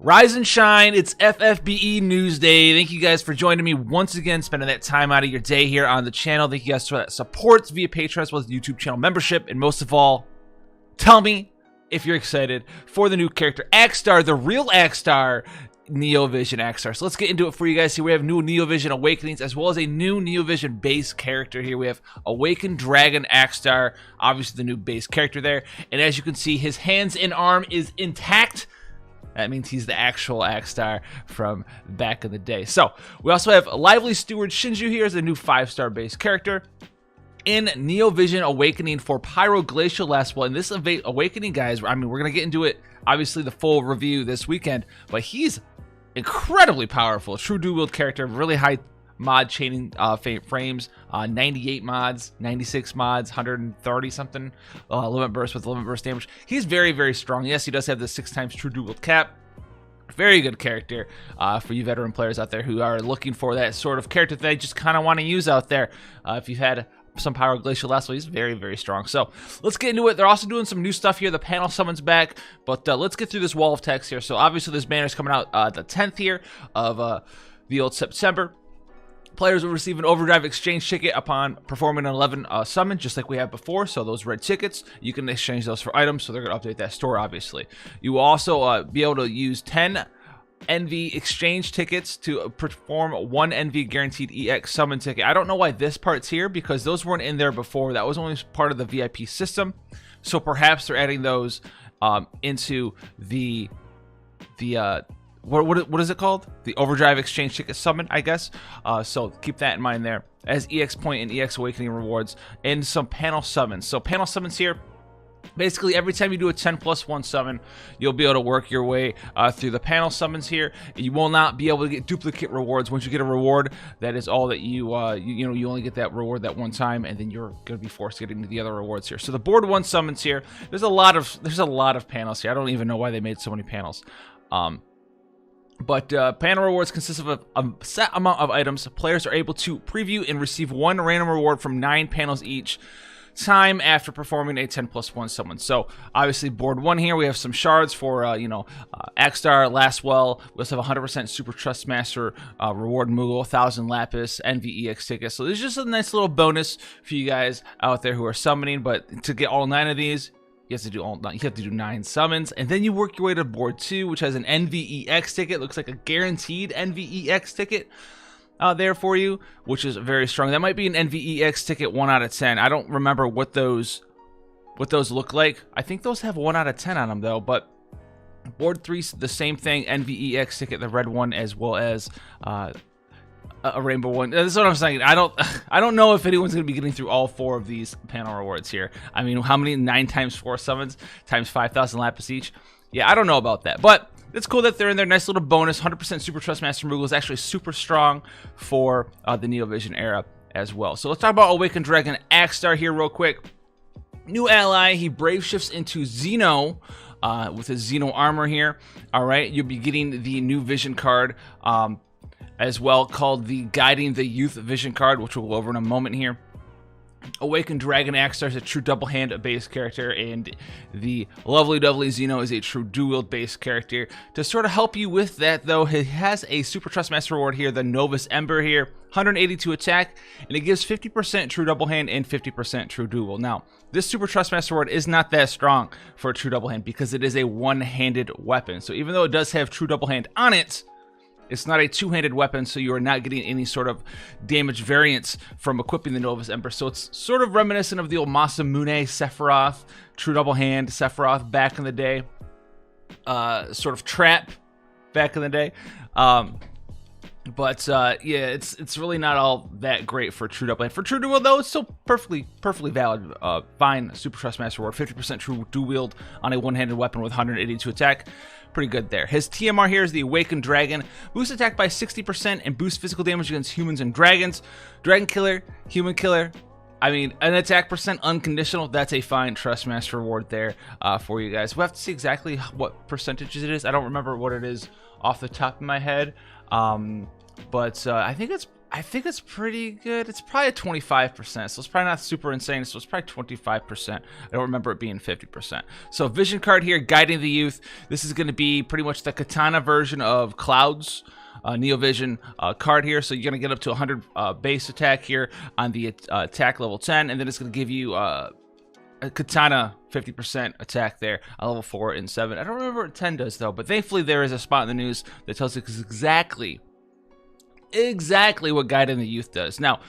Rise and shine, it's FFBE News Day. Thank you guys for joining me once again, spending that time out of your day here on the channel. Thank you guys for that support via Patreon as well as YouTube channel membership. And most of all, tell me if you're excited for the new character, Akstar, the real Akstar, Neovision Akstar. So let's get into it for you guys here. We have new Neovision Awakenings as well as a new Neovision base character here. We have Awakened Dragon Akstar, obviously the new base character there. And as you can see, his hands and arm is intact. That means he's the actual Akstar from back in the day. So, we also have Lively Steward Shinju here as a new 5-star base character. In Neovision Awakening for PyroGlacial Lasswell. And this Awakening, guys, I mean, we're going to get into it, obviously, the full review this weekend. But he's incredibly powerful. True dual-wield character, really high mod chaining frames, 98 mods, 96 mods, 130 something limit burst with limit burst damage. He's very, very strong. Yes, he does have the 6x true dual wield cap. Very good character for you veteran players out there who are looking for that sort of character that they just kind of want to use out there. If you've had some PyroGlacial Lasswell, he's very, very strong. So let's get into it. They're also doing some new stuff here. The panel summons back, but let's get through this wall of text here. So obviously this banner is coming out the 10th here of the old September. Players will receive an overdrive exchange ticket upon performing an 11 summon, just like we had before. So those red tickets, you can exchange those for items. So they're going to update that store, obviously. You will also be able to use 10 NV exchange tickets to perform 1 NV guaranteed EX summon ticket. I don't know why this part's here because those weren't in there before. That was only part of the VIP system. So perhaps they're adding those into the what is it called? The overdrive exchange ticket summon, I guess. So keep that in mind there. As EX point and EX awakening rewards and some panel summons. So panel summons here. Basically, every time you do a 10+1 summon, you'll be able to work your way through the panel summons here. You will not be able to get duplicate rewards. Once you get a reward, that is all that you you only get that reward that one time, and then you're going to be forced to get into the other rewards here. So the board 1 summons here. There's a lot of panels here. I don't even know why they made so many panels. But panel rewards consist of a set amount of items. Players are able to preview and receive 1 random reward from 9 panels each time after performing a 10+1 summon. So obviously board 1 here, we have some shards for Akstar, Lasswell. We also have 100% Super Trust Master reward Moogle, 1,000 Lapis, NVEX tickets. So there's just a nice little bonus for you guys out there who are summoning. But to get all 9 of these, you have to do 9 summons, and then you work your way to board 2, which has an NVEX ticket. Looks like a guaranteed NVEX ticket there for you, which is very strong. That might be an NVEX ticket 1 out of 10. I don't remember what those look like. I think those have 1 out of 10 on them though. But board 3, the same thing, NVEX ticket, the red one, as well as a rainbow one. That's what I'm saying. I don't know if anyone's going to be getting through all 4 of these panel rewards here. I mean, how many 9 times 4 summons times 5,000 Lapis each? Yeah, I don't know about that, but it's cool that they're in there. Nice little bonus. 100% Super Trust Master Moogle is actually super strong for the Neovision era as well. So let's talk about Awakened Dragon Akstar here real quick. New ally. He brave shifts into Xeno with his Xeno armor here. All right, you'll be getting the new vision card as well, called the Guiding the Youth Vision card, which we'll go over in a moment here. Awakened Dragon Akstar is a true double hand base character, and the lovely Xeno is a true dual wield base character. To sort of help you with that, though, he has a Super Trust Master reward here, the Novus Ember here, 182 attack, and it gives 50% true double hand and 50% true dual. Now, this Super Trust Master reward is not that strong for a true double hand because it is a one-handed weapon. So even though it does have true double hand on it, it's not a two-handed weapon, so you are not getting any sort of damage variance from equipping the Novus Ember. So it's sort of reminiscent of the old Masamune Sephiroth, true double hand Sephiroth back in the day. Sort of trap back in the day. But yeah, it's really not all that great for true double hand. For true dual, though, it's still perfectly valid. Fine Super Trust Master reward, 50% true dual wield on a one-handed weapon with 182 attack. Pretty good there. His TMR here is the Awakened Dragon. Boost attack by 60% and boost physical damage against humans and dragons. Dragon killer, human killer. I mean, an attack percent unconditional. That's a fine Trust Master reward there for you guys. We'll have to see exactly what percentages it is. I don't remember what it is off the top of my head. But I think it's I think it's pretty good. It's probably 25%, so it's probably not super insane. So it's probably 25%. I don't remember it being 50%. So vision card here, guiding the youth. This is going to be pretty much the katana version of Cloud's Neo Vision card here. So you're going to get up to 100 base attack here on the attack level 10, and then it's going to give you a katana 50% attack there on level 4 and 7. I don't remember what 10 does though, but thankfully there is a spot in the news that tells us exactly what the Youth does. Now,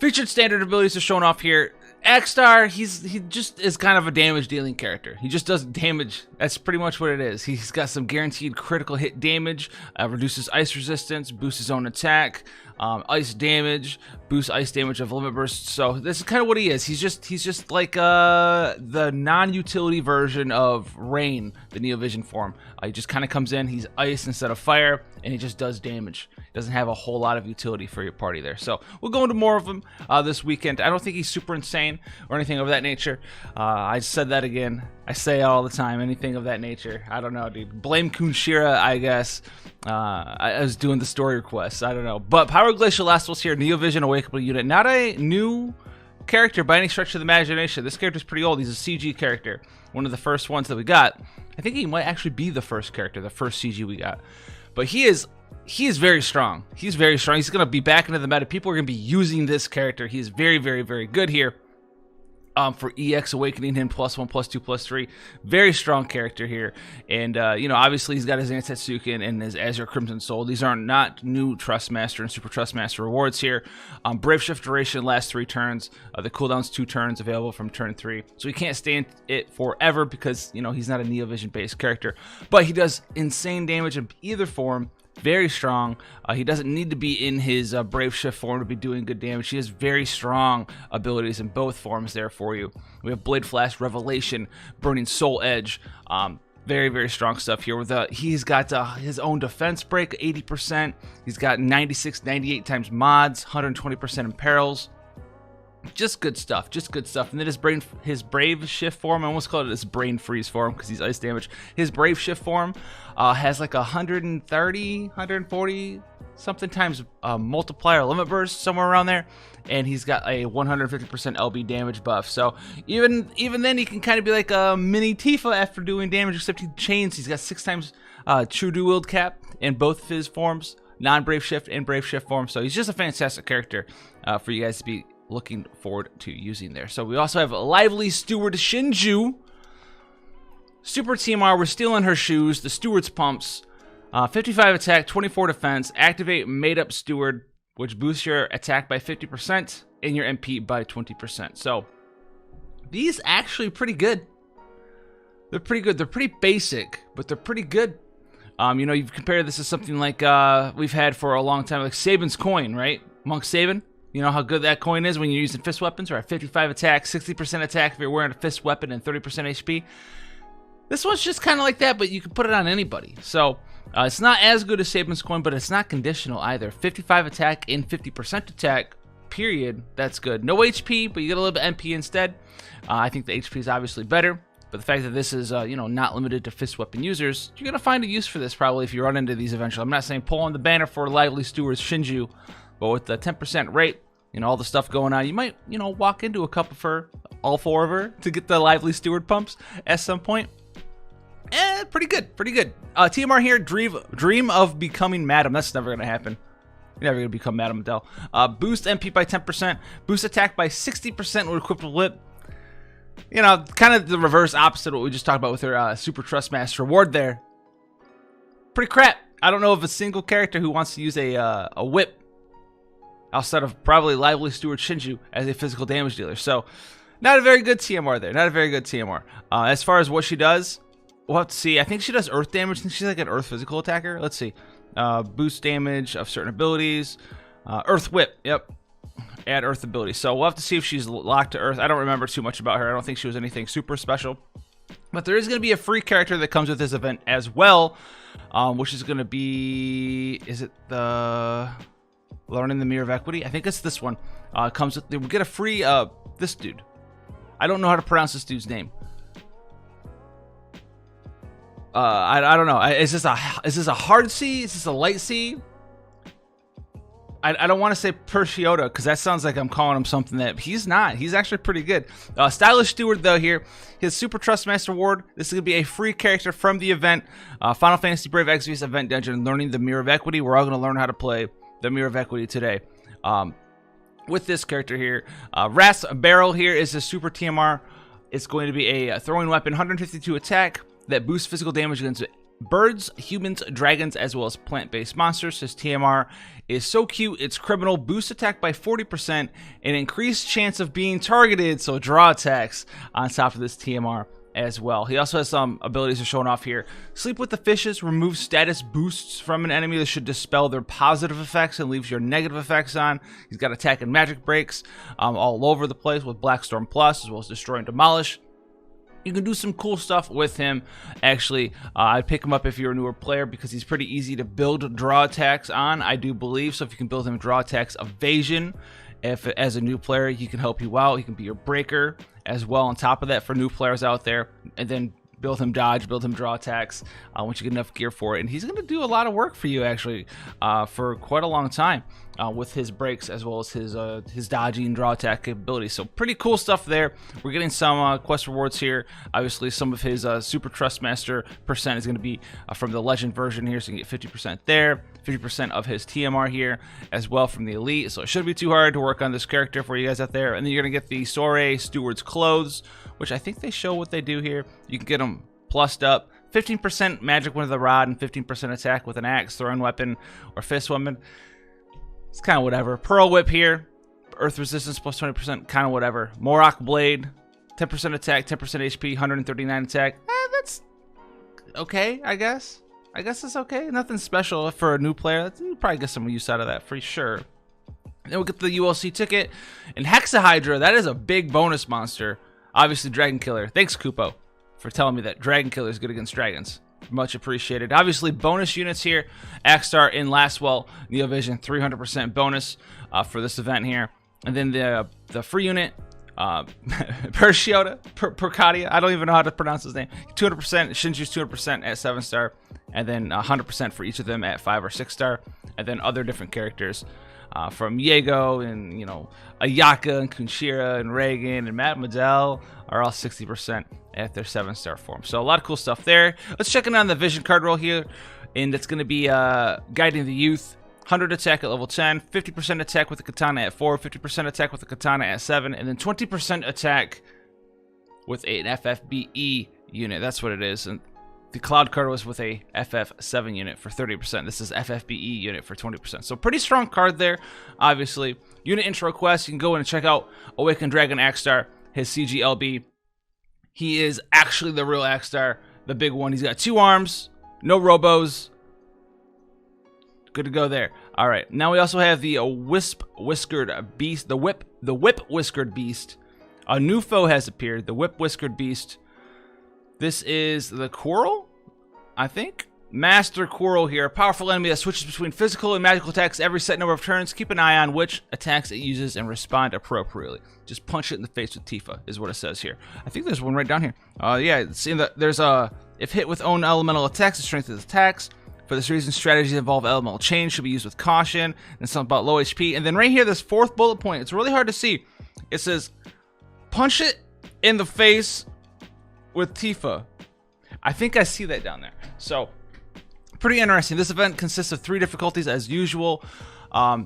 featured standard abilities are shown off here. Akstar, he just is kind of a damage dealing character. He just does damage. That's pretty much what it is. He's got some guaranteed critical hit damage, reduces ice resistance, boosts his own attack, ice damage, boosts ice damage of limit burst. So this is kind of what he is. He's just like the non-utility version of Rain, the Neo Vision form. He just kind of comes in, he's ice instead of fire, and he just does damage. Doesn't have a whole lot of utility for your party there. So we'll go into more of them this weekend. I don't think he's super insane or anything of that nature. I said that again. I say it all the time, anything of that nature. I don't know, dude. Blame Kunshira, I guess. I was doing the story requests. I don't know. But PyroGlacial Lasswell's here, Neo Vision Awakenable unit. Not a new character by any stretch of the imagination. This character's pretty old. He's a CG character. One of the first ones that we got. I think he might actually be the first character, the first CG we got. But he is very strong. He's very strong. He's going to be back into the meta. People are going to be using this character. He is very, very, very good here. For EX awakening him +1, +2, +3. Very strong character here. And, you know, obviously he's got his Ansatsuken and his Azure Crimson Soul. These are not new Trustmaster and Super Trustmaster rewards here. Brave Shift duration lasts 3 turns. The cooldown's 2 turns, available from turn 3. So he can't stay in it forever because, you know, he's not a Neo Vision based character. But he does insane damage in either form. Very strong. He doesn't need to be in his Brave Shift form to be doing good damage. He has very strong abilities in both forms there for you. We have Blade Flash, Revelation, Burning Soul Edge. Very, very strong stuff here. He's got his own defense break, 80%. He's got 96, 98 times mods, 120% in perils. Just good stuff, And then his Brave Shift form, I almost called it his Brain Freeze form because he's ice damage. His Brave Shift form has like 130, 140 something times multiplier limit burst, somewhere around there. And he's got a 150% LB damage buff. So even then he can kind of be like a mini Tifa after doing damage, except he chains. He's got 6 times True Dual Wield cap in both of his forms, non-Brave Shift and Brave Shift form. So he's just a fantastic character for you guys to be looking forward to using there. So we also have Lively Steward Shinju. Super TMR, we're stealing her shoes. The Steward's pumps. 55 attack, 24 defense. Activate Made Up Steward, which boosts your attack by 50% and your MP by 20%. So these actually pretty good. They're pretty good. They're pretty basic, but they're pretty good. You know, you've compared this to something like we've had for a long time, like Saban's coin, right? Monk Saban. You know how good that coin is when you're using fist weapons, or at 55 attack, 60% attack if you're wearing a fist weapon, and 30% HP. This one's just kind of like that, but you can put it on anybody. So it's not as good as Saban's coin, but it's not conditional either. 55 attack and 50% attack, period. That's good. No HP, but you get a little bit MP instead. I think the HP is obviously better. But the fact that this is, you know, not limited to fist weapon users, you're going to find a use for this probably if you run into these eventually. I'm not saying pull on the banner for Lively Stewards Shinju, but with the 10% rate, you know, all the stuff going on, you might, you know, walk into a cup of her, all 4 of her, to get the Lively Steward pumps at some point. Pretty good, pretty good. TMR here, dream of becoming Madam. That's never going to happen. You're never going to become Madam Adele. Boost MP by 10%, boost attack by 60% when equipped with Lip. You know, kind of the reverse opposite of what we just talked about with her Super Trustmaster reward there. Pretty crap. I don't know of a single character who wants to use a whip outside of probably Lively Steward Shinju as a physical damage dealer. So, not a very good TMR there. Not a very good TMR. As far as what she does, we'll have to see. I think she does earth damage. I think she's like an earth physical attacker. Let's see. Boost damage of certain abilities. Earth whip. Yep. Add earth ability. So, we'll have to see if she's locked to earth. I don't remember too much about her. I don't think she was anything super special. But there is going to be a free character that comes with this event as well. Which is going to be... Is it the... Learning the Mirror of Equity? I think it's this one. Comes with, we get a free this dude. I don't know how to pronounce this dude's name. I don't know. Is this a hard C? Is this a light C? I don't want to say Pershiota because that sounds like I'm calling him something that he's not. He's actually pretty good. Stylish Steward, though, here. His Super Trust Master Award. This is going to be a free character from the event. Final Fantasy Brave Exvius Event Dungeon, Learning the Mirror of Equity. We're all going to learn how to play the Mirror of Equity today. With this character here. Ras Barrel here is a Super TMR. It's going to be a throwing weapon, 152 attack that boosts physical damage against birds, humans, dragons, as well as plant-based monsters. His TMR is so cute, it's criminal. Boost attack by 40% and increased chance of being targeted, so draw attacks on top of this TMR as well. He also has some abilities are showing off here. Sleep with the Fishes, remove status boosts from an enemy. This should dispel their positive effects and leaves your negative effects on. He's got attack and magic breaks all over the place with Blackstorm Plus, as well as Destroy and Demolish. You can do some cool stuff with him. Actually, I'd pick him up if you're a newer player because he's pretty easy to build draw attacks on, I do believe. So if you can build him draw attacks, evasion, if as a new player, he can help you out. He can be your breaker as well on top of that for new players out there. And then build him dodge, build him draw attacks once you get enough gear for it. And he's going to do a lot of work for you, actually, for quite a long time with his breaks as well as his dodging and draw attack capabilities. So pretty cool stuff there. We're getting some quest rewards here. Obviously, some of his Super Trust Master percent is going to be from the Legend version here, so you can get 50% there. 50% of his TMR here as well from the Elite. So it shouldn't be too hard to work on this character for you guys out there. And then you're going to get the Soiree Steward's Clothes, which I think they show what they do here. You can get them plussed up. 15% magic with a rod and 15% attack with an axe, thrown weapon, or fist weapon. It's kind of whatever. Pearl Whip here. Earth resistance plus 20%, kind of whatever. Morok Blade. 10% attack, 10% HP, 139 attack. That's okay, I guess. I guess it's okay. Nothing special for a new player. You probably get some use out of that for sure. Then we'll get the ULC ticket. And Hexahydra, that is a big bonus monster. Obviously, Dragon Killer. Thanks, Kupo, for telling me that Dragon Killer is good against dragons. Much appreciated. Obviously, bonus units here. Akstar in Lasswell, Neovision, 300% bonus for this event here. And then the free unit, Pershiota, Percadia, I don't even know how to pronounce his name. 200%, Shinju's 200% at 7-star, and then 100% for each of them at 5 or 6-star, and then other different characters from Yago and, you know, Ayaka and Kunshira and Reagan and Matt Medell are all 60% at their 7-star form. So a lot of cool stuff there. Let's check in on the Vision card roll here, and it's going to be Guiding the Youth. 100 attack at level 10, 50% attack with the katana at 4, 50% attack with the katana at 7, and then 20% attack with an FFBE unit. That's what it is. And the Cloud card was with a FF7 unit for 30%. This is FFBE unit for 20%. So pretty strong card there, obviously. Unit intro quest, you can go in and check out Awakened Dragon Akstar, his CGLB. He is actually the real Akstar, the big one. He's got 2 arms, no robos. Good to go there. All right. Now we also have the Whiskered Beast, the Whip Whiskered Beast. A new foe has appeared, the Whip Whiskered Beast. This is the Quarrel, I think. Master Quarrel here, a powerful enemy that switches between physical and magical attacks every set number of turns. Keep an eye on which attacks it uses and respond appropriately. Just punch it in the face with Tifa, is what it says here. I think there's one right down here. Yeah, see that there's if hit with own elemental attacks, it strengthens attacks. For this reason, strategies that involve elemental change should be used with caution. And something about low HP. And then right here, this 4th bullet point, it's really hard to see. It says, punch it in the face with Tifa. I think I see that down there. So, pretty interesting. This event consists of 3 difficulties as usual.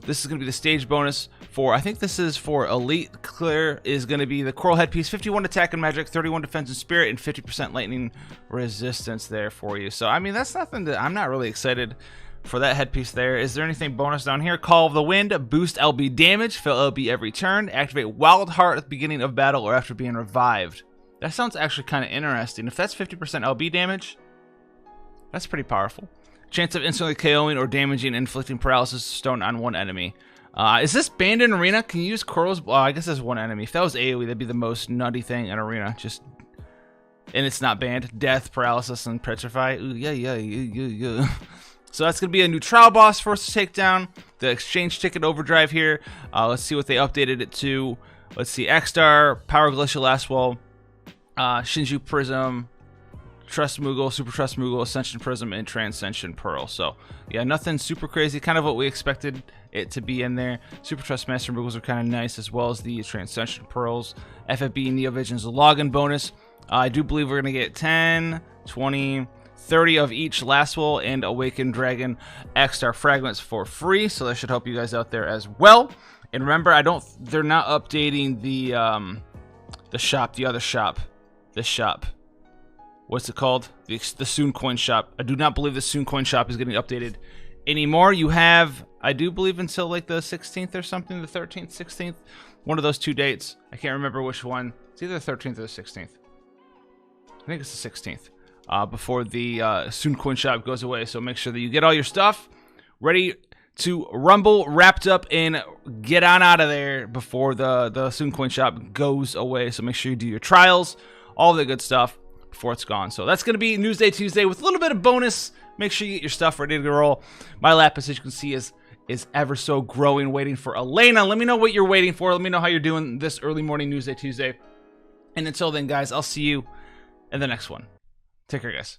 This is going to be the stage bonus for, I think this is for Elite Clear, is going to be the Coral Headpiece, 51 attack and magic, 31 defense and spirit, and 50% lightning resistance there for you. So, I mean, that's nothing that I'm not really excited for that headpiece there. Is there anything bonus down here? Call of the Wind, boost LB damage, fill LB every turn, activate Wild Heart at the beginning of battle or after being revived. That sounds actually kind of interesting. If that's 50% LB damage, that's pretty powerful. Chance of instantly KOing or damaging, inflicting paralysis stone on one enemy. Is this banned in Arena? Can you use Coral's? Well, I guess there's one enemy. If that was AoE, that'd be the most nutty thing in Arena. And it's not banned. Death, paralysis, and petrify. Ooh, yeah. So that's going to be a new trial boss for us to take down. The exchange ticket overdrive here. Let's see what they updated it to. Let's see. Akstar, PyroGlacial Lasswell, Shinju Prism, Trust Moogle, Super Trust Moogle, Ascension Prism, and Transcension Pearl. So, yeah, nothing super crazy. Kind of what we expected it to be in there. Super Trust Master Moogles are kind of nice, as well as the Transcension Pearls. FFBE Neovision's a login bonus. I do believe we're going to get 10, 20, 30 of each Lasswell and Awakened Dragon Akstar fragments for free. So that should help you guys out there as well. And remember, they're not updating the shop, the other shop, this shop. What's it called? The Soon Coin Shop. I do not believe the Soon Coin Shop is getting updated anymore. You have, I do believe, until like the 16th or something, the 13th, 16th, one of those 2 dates. I can't remember which one. It's either the 13th or the 16th. I think it's the 16th. Before the Soon Coin Shop goes away. So make sure that you get all your stuff ready to rumble, wrapped up, and get on out of there before the Soon Coin Shop goes away. So make sure you do your trials, all the good stuff before it's gone. So that's going to be Newsday Tuesday with a little bit of bonus. Make sure you get your stuff ready to roll. My Lapis, as you can see, is ever so growing, waiting for Elena. Let me know what you're waiting for. Let me know how you're doing this early morning Newsday Tuesday. And until then, guys, I'll see you in the next one. Take care, guys.